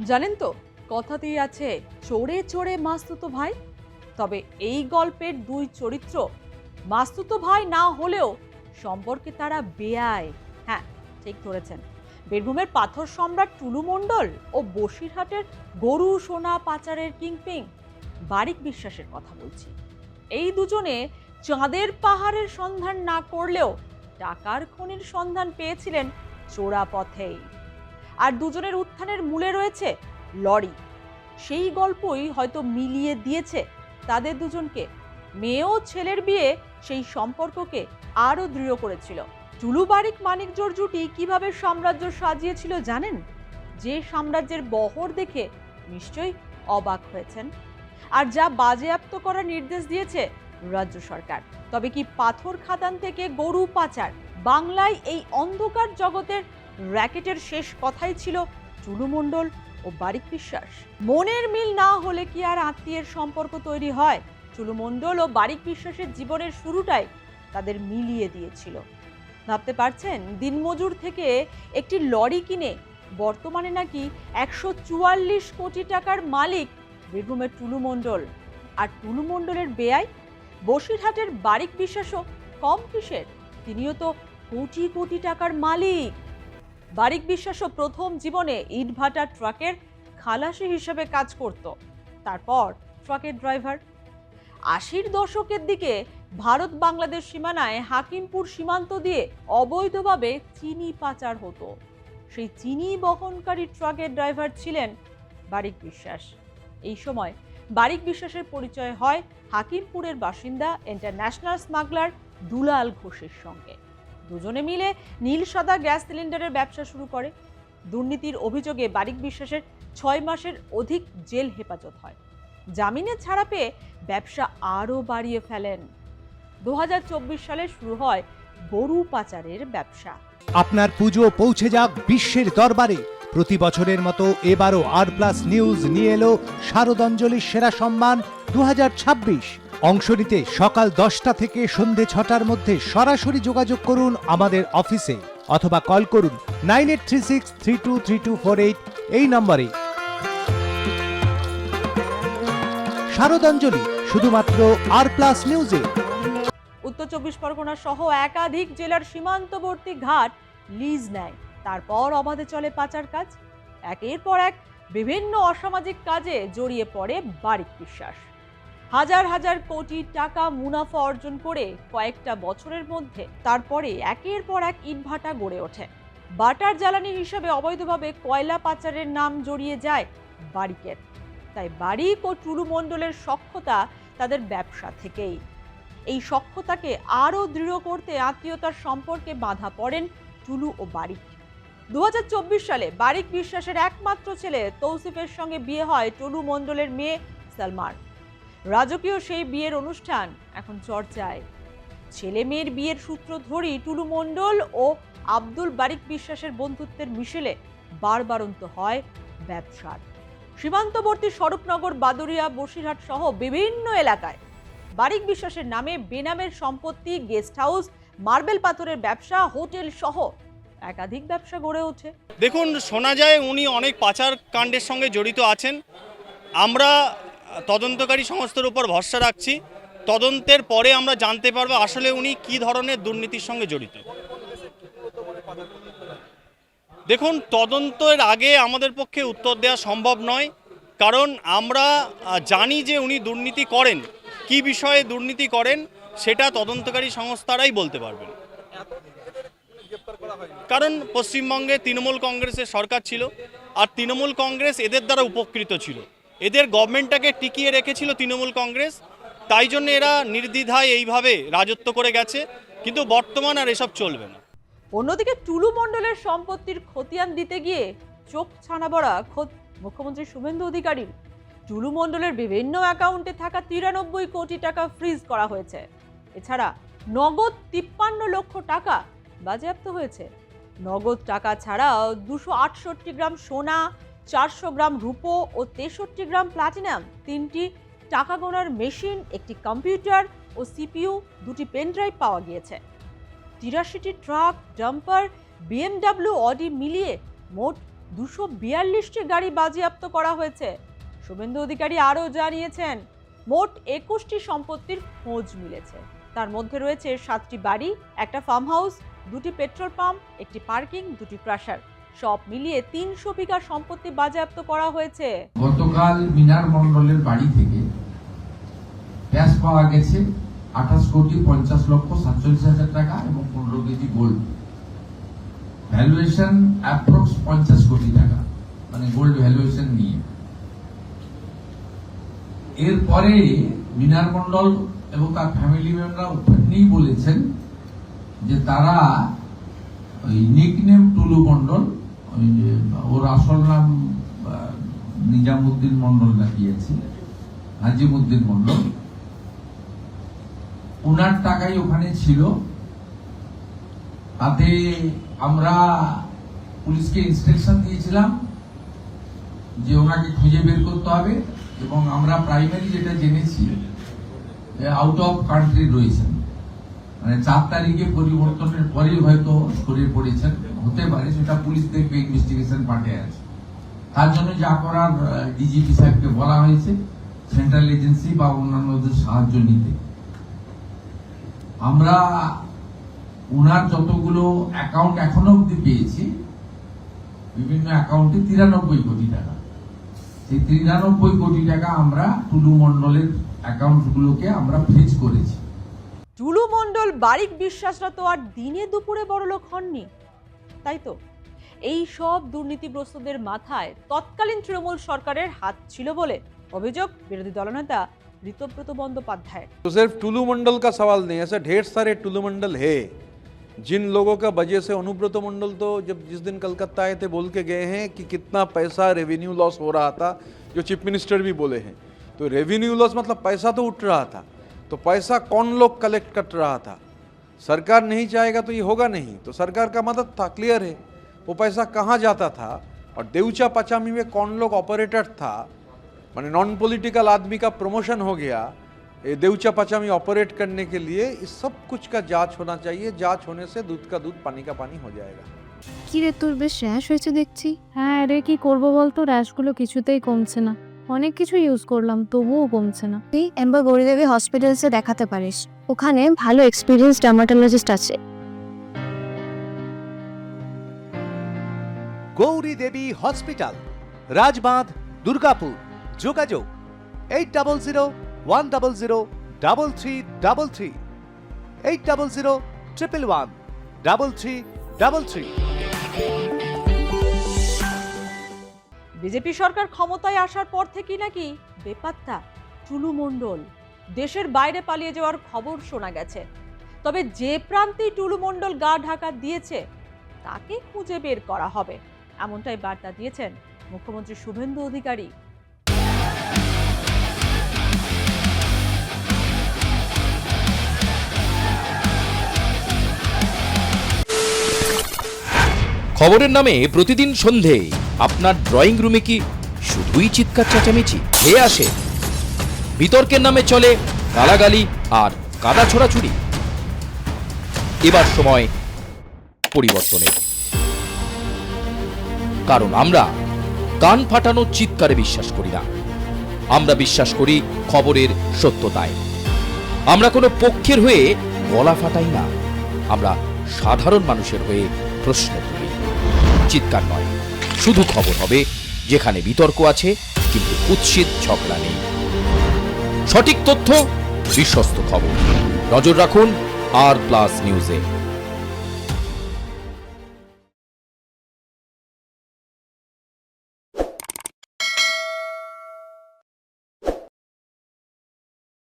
জানেন তো, কথাতেই আছে চোরে চোরে মাস্তুতো ভাই। তবে এই গল্পের দুই চরিত্র মাস্তুতো ভাই না হলেও সম্পর্কে তারা বেয়ায়। হ্যাঁ, ঠিক ধরেছেন। বীরভূমের পাথর সম্রাট টুলু মণ্ডল ও বসিরহাটের গরু সোনা পাচারের কিংপিং বারিক বিশ্বাসের কথা বলছি। এই দুজনে চাঁদের পাহাড়ের সন্ধান না করলেও টাকার খনির সন্ধান পেয়েছিলেন চোরা পথেই। আর দুজনের উত্থানের মূলে রয়েছে লরি। সেই গল্পই হয়তো মিলিয়ে দিয়েছে তাদের দুজনকে। মেয়ে ও ছেলের বিয়ে সেই সম্পর্ককে আরো দৃঢ় করেছিল। টুলু বারিক মানিকজোড় জুটি কিভাবে সাম্রাজ্য সাজিয়েছিল জানেন? যে সাম্রাজ্যের বহর দেখে নিশ্চয়ই অবাক হয়েছেন। আর যা বাজেয়াপ্ত করার নির্দেশ দিয়েছে রাজ্য সরকার। তবে কি পাথর খাদান থেকে গরু পাচার, বাংলায় এই অন্ধকার জগতের র্যাকেটের শেষ কথাই ছিল টুলু মণ্ডল ও বারিক বিশ্বাস। মনের মিল না হলে কি আর আত্মীয়ের সম্পর্ক তৈরি হয়? টুলু মণ্ডল ও বারিক বিশ্বাসের জীবনের শুরুটাই তাদের মিলিয়ে দিয়েছিল। ভাবতে পারছেন, দিনমজুর থেকে একটি লরি কিনে বর্তমানে নাকি 144 কোটি টাকার মালিক বীরভূমের টুলু মণ্ডল। আর টুলু মণ্ডলের বেয়াই বসিরহাটের বারিক বিশ্বাসও কম কিসের, তিনিও তো কোটি কোটি টাকার মালিক। বারিক বিশ্বাসও প্রথম জীবনে ইটভাটা ট্রাকের খালাসি হিসেবে কাজ করত, তারপর ট্রাকের ড্রাইভার। 80-র দশকের দিকে ভারত বাংলাদেশ সীমানায় হাকিমপুর সীমান্ত দিয়ে অবৈধভাবে চিনি পাচার হতো। সেই চিনি বহনকারী ট্রাকের ড্রাইভার ছিলেন বারিক বিশ্বাস। এই সময় বারিক বিশ্বাসের পরিচয় হয় হাকিমপুরের বাসিন্দা ইন্টারন্যাশনাল স্মাগলার দুলাল ঘোষের সঙ্গে। দুজনে মিলে নীল সাদা গ্যাস সিলিন্ডারের ব্যবসা শুরু করে। দুর্নীতির অভিযোগে বারিক বিশ্বাসের 6 মাসের অধিক জেল হেফাজত হয়। জামিনে ছাড়া পেয়ে ব্যবসা আরও বাড়িয়ে ফেলেন। 2024 সালে শুরু হয় গরু পাচারের ব্যবসা। আপনার পুজো পৌঁছে যাক বিশ্বের দরবারে। প্রতি বছরের মতো এবারও আর+ নিউজ নিয়ে এলো শারদাঞ্জলির সেরা সম্মান 2026। অংশ নিতে সকাল 10টা থেকে সন্ধে 6টার মধ্যে সরাসরি যোগাযোগ করুন আমাদের অফিসে অথবা কল করুন 9836323248 এই নম্বরে। শারদাঞ্জলি শুধুমাত্র আর+ নিউজে। উত্তর 24 পরগনা সহ একাধিক জেলার সীমান্তবর্তী ঘাট লিজ নেয়, তারপর অবাধে চলে পাচার কাজ। একের পর এক বিভিন্ন অসামাজিক কাজে জড়িয়ে পড়ে বারিক বিশ্বাস। হাজার হাজার কোটি টাকা মুনাফা অর্জন করে কয়েকটা বছরের মধ্যে তারপরে একের পর এক ইটভাটা গড়ে ওঠে। বাটার জ্বালানি হিসেবে অবৈধভাবে কয়লা পাচারের নাম জড়িয়ে যায় বারিকের। তাই বারিক ও টুলু মণ্ডলের সখ্যতা তাদের ব্যবসা থেকেই। এই সখ্যতাকে আরও দৃঢ় করতে আত্মীয়তার সম্পর্কে বাঁধা পড়েন টুলু ও বারিক। 2024 সালে বারিক বিশ্বাসের একমাত্র ছেলে তৌসিফের সঙ্গে বিয়ে হয় টুলু মণ্ডলের মেয়ে সালমার। রাজকীয় সেই বিয়ের অনুষ্ঠান এখন চর্চায়। ছেলে মেয়ের বিয়ের সূত্র ধরেই টুলু মণ্ডল ও আব্দুল বারিক বিশ্বাসের বন্ধুত্বের মিশেলে বারবারন্ত হয় ব্যবসার। সীমান্তবর্তী স্বরূপনগর, বাদুরিয়া, বসিরহাট সহ বিভিন্ন এলাকায় বারিক বিশ্বাসের নামে বেনামের সম্পত্তি, গেস্ট হাউস, মার্বেল পাথরের ব্যবসা, হোটেল সহ একাধিক ব্যবসা গড়ে ওঠে। দেখুন, শোনা যায় উনি অনেক পাচার কাণ্ডের সঙ্গে জড়িত আছেন। আমরা তদন্তকারী সংস্থার উপর ভরসা রাখছি। তদন্তের পরে আমরা জানতে পারবো আসলে উনি কী ধরনের দুর্নীতির সঙ্গে জড়িত। দেখুন, তদন্তের আগে আমাদের পক্ষে উত্তর দেওয়া সম্ভব নয়, কারণ আমরা জানি যে উনি দুর্নীতি করেন। কী বিষয়ে দুর্নীতি করেন সেটা তদন্তকারী সংস্থারাই বলতে পারবেন। কারণ পশ্চিমবঙ্গে তৃণমূল কংগ্রেসের সরকার ছিল, আর তৃণমূল কংগ্রেস এদের দ্বারা উপকৃত ছিল। এদের গভর্নমেন্টটাকে টিকিয়ে রেখেছিল তৃণমূল কংগ্রেস, তাই জন্য এরা নির্দ্বিধায় এইভাবে রাজত্ব করে গেছে। কিন্তু বর্তমান আর এসব চলবে না। অন্যদিকে টুলু মণ্ডলের সম্পত্তির খতিয়ান দিতে গিয়ে চোখ ছানা বড়া খোদ মুখ্যমন্ত্রী শুভেন্দু অধিকারীর। টুলু মণ্ডলের বিভিন্ন অ্যাকাউন্টে থাকা 93 কোটি টাকা ফ্রিজ করা হয়েছে। এছাড়া নগদ 53 লক্ষ টাকা বাজেয়াপ্ত হয়েছে। নগদ টাকা ছাড়াও 268 গ্রাম সোনা, 400 গ্রাম রূপো ও 63 গ্রাম প্লাটিনাম, 3টি টাকা গোনার মেশিন, একটি কম্পিউটার ও সিপিইউ, 2টি পেনড্রাইভ পাওয়া গিয়েছে। 83টি ট্রাক, ডাম্পার, BMW, অডি মিলিয়ে মোট 242টি গাড়ি বাজেয়াপ্ত করা হয়েছে। শুভেন্দু অধিকারী আরও জানিয়েছেন, মোট 21টি সম্পত্তির খোঁজ মিলেছে। তার মধ্যে রয়েছে 7টি বাড়ি, একটা ফার্ম হাউস, 2টি পেট্রোল পাম্প, একটি পার্কিং, 2টি ক্রাশার। সব মিলিয়ে 300 বিঘা সম্পত্তি বাজেয়াপ্ত করা হয়েছে। গতকাল মিনার মণ্ডলের বাড়ি থেকে ক্যাশ পাওয়া গেছে 28,50,47,000 টাকা এবং 15 কেজি গোল্ড। ভ্যালুয়েশন অ্যাপ্রক্স 50 কোটি টাকা, মানে গোল্ড ভ্যালুয়েশন নিয়ে। এরপরে মিনার মণ্ডল এবং তার ফ্যামিলি মেম্বাররা ওপেনলি বলেছেন যে তারা ওই নিকনেম টুলু মণ্ডল, ওই ওর আসল নাম নিজামুদ্দিন মণ্ডল লাগিয়েছে, নাজিমুদ্দিন মণ্ডল, ওনার টাকাই ওখানে ছিল। তাতে আমরা পুলিশকে ইনস্ট্রাকশন দিয়েছিলাম যে ওনাকে খুঁজে বের করতে হবে, এবং আমরা প্রাইমারি যেটা জেনেছি আউট অফ কান্ট্রি রয়েছেন, মানে 4 তারিখে পরিবর্তনের পরে হয়তো সরে পড়েছেন, হতে পারে, সেটা পুলিশ দেখবে, ইনভেস্টিগেশন পার্টে আছে। তার জন্য যা করার ডিজিপি সাহেবকে বলা হয়েছে সেন্ট্রাল এজেন্সি বা অন্যান্যদের সাহায্য নিতে। আমরা ওনার যতগুলো অ্যাকাউন্ট এখনো অব্দি পেয়েছি, বিভিন্ন অ্যাকাউন্টে 93 কোটি টাকা। সেই 93 কোটি টাকা আমরা টুলু মণ্ডলের অ্যাকাউন্টগুলোকে আমরা ফ্রিজ করেছি। টুলু মণ্ডল, বারিক বিশ্বাসরা তো আর দিনে দুপুরে বড়লোক হননি, তাই তো? এই সব দুর্নীতিগ্রস্তদের মাথায় তৎকালীন তৃণমূল সরকারের হাত ছিল বলে অভিযোগ বিরোধী দলনেতা ঋতব্রত বন্দ্যোपाध्याय। तो सिर्फ टुलू मंडल का सवाल नहीं, ऐसे ढेर सारे टुलू मंडल है जिन लोगों का वजह से अनुब्रत मंडल तो जब जिस दिन कलकत्ता आए थे बोल के गए हैं कि कितना पैसा रेवेन्यू लॉस हो रहा था, जो चीफ मिनिस्टर भी बोले हैं। तो रेवेन्यू लॉस मतलब पैसा तो उठ रहा था, तो पैसा कौन लोग कलेक्ट कर रहा था? सरकार नहीं चाहेगा तो ये होगा नहीं, तो सरकार का मदद था, क्लियर है। वो पैसा कहाँ जाता था और देवचा पचामी में कौन लोग ऑपरेटर था, माने नॉन पॉलिटिकल आदमी का प्रमोशन हो गया ये देवचा पचामी ऑपरेट करने के लिए, इस सब कुछ का जांच होना चाहिए। जांच होने से दूध का दूध पानी का पानी हो जाएगा। কি রে, তোর বেশ র্যাশ হয়েছে দেখছি। হ্যাঁ রে, কি করবো বলতো, র্যাশগুলো কিছুতেই কমছে না। অনেক কিছু ইউজ করলাম তবুও কমছে না। তুই এম্বার গৌরীদেবী হসপিটালসে দেখাতে পারিস, ওখানে ভালো এক্সপিরিয়েন্স ডার্মাটোলজিস্ট আছে। গৌরী দেবী হসপিটাল, রাজবাঁধ, দুর্গাপুর। যোগাযোগ 8001003333, 8001113333। বিজেপি সরকার ক্ষমতায় আসার পর থেকেই নাকি বেপাত্তা টুলু মণ্ডল। দেশের বাইরে পালিয়ে যাওয়ার খবর শোনা গেছে। তবে যে প্রান্তেই টুলু মণ্ডল গা ঢাকা দিয়েছে তাকে খুঁজে বের করা হবে, এমনটাই বার্তা দিয়েছেন মুখ্যমন্ত্রী শুভেন্দু অধিকারী। খবরের নামে প্রতিদিন সন্ধে আপনার ড্রয়িং রুমে কি শুধুই চিৎকার চেঁচামেচি খেয়ে আসে? বিতর্কের নামে চলে গালাগালি আর কাদা ছোড়াছুড়ি। এবার সময় পরিবর্তনের, কারণ আমরা কান ফাটানো চিৎকারে বিশ্বাস করি না। আমরা বিশ্বাস করি খবরের সত্যতায়। আমরা কোনো পক্ষের হয়ে গলা ফাটাই না, আমরা সাধারণ মানুষের হয়ে প্রশ্ন তুলি। চিৎকার নয়, শুধু খবর হবে যেখানে বিতর্ক আছে কিন্তু কুৎসিত ঝগড়া নেই। সঠিক তথ্য, বিশ্বস্ত খবর। নজর রাখুন আর প্লাস নিউজে।